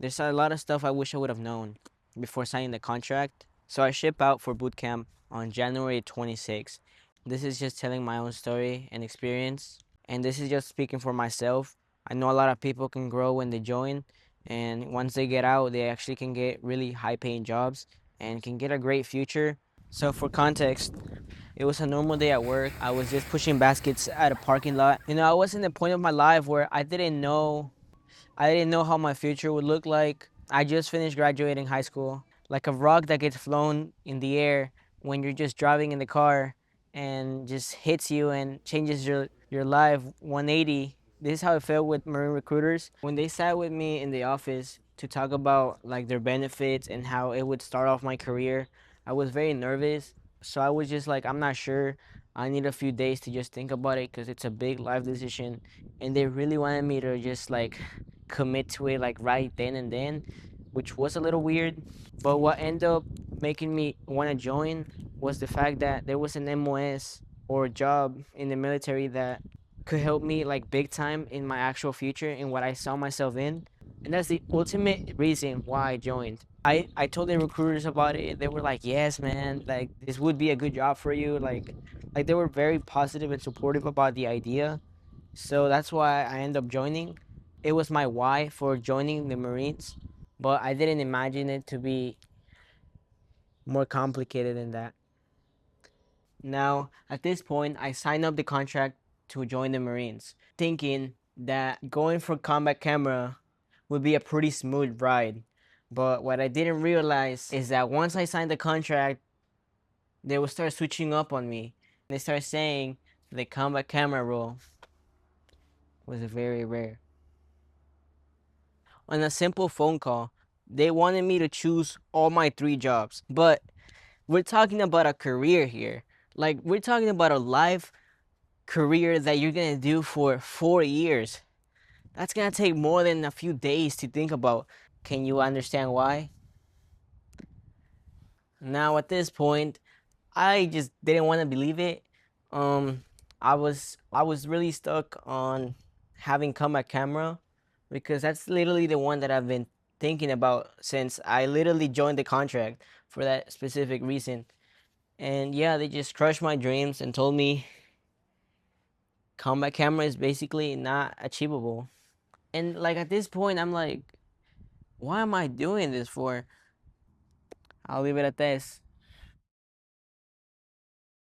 There's a lot of stuff I wish I would have known before signing the contract. So I ship out for boot camp on January 26th. This is just telling my own story and experience. And this is just speaking for myself. I know a lot of people can grow when they join. And once they get out, they actually can get really high paying jobs and can get a great future. So for context, it was a normal day at work. I was just pushing baskets at a parking lot. I was in the point of my life where I didn't know how my future would look like. I just finished graduating high school. Like a rock that gets flown in the air when you're just driving in the car and just hits you and changes your life 180. This is how it felt with Marine recruiters. When they sat with me in the office to talk about like their benefits and how it would start off my career, I was very nervous. So I was just like, I'm not sure. I need a few days to just think about it because it's a big life decision. And they really wanted me to just like commit to it like right then and then, which was a little weird. But what ended up making me want to join was the fact that there was an MOS or job in the military that could help me like big time in my actual future and what I saw myself in. And that's the ultimate reason why I joined. I told the recruiters about it. They were like, "Yes, man, like this would be a good job for you." Like they were very positive and supportive about the idea. So that's why I ended up joining. It was my why for joining the Marines, but I didn't imagine it to be more complicated than that. Now, at this point, I signed up the contract to join the Marines, thinking that going for combat camera would be a pretty smooth ride. But what I didn't realize is that once I signed the contract, they would start switching up on me. They start saying the combat camera role was very rare. On a simple phone call, they wanted me to choose all my three jobs. But we're talking about a career here. Like, we're talking about a life career that you're gonna do for 4 years. That's gonna take more than a few days to think about. Can you understand why? Now, at this point, I just didn't want to believe it. Um, I was really stuck on having combat camera because that's literally the one that I've been thinking about since I literally joined the contract for that specific reason. And yeah, they just crushed my dreams and told me combat camera is basically not achievable. And like at this point, I'm like, why am I doing this for? I'll leave it at this.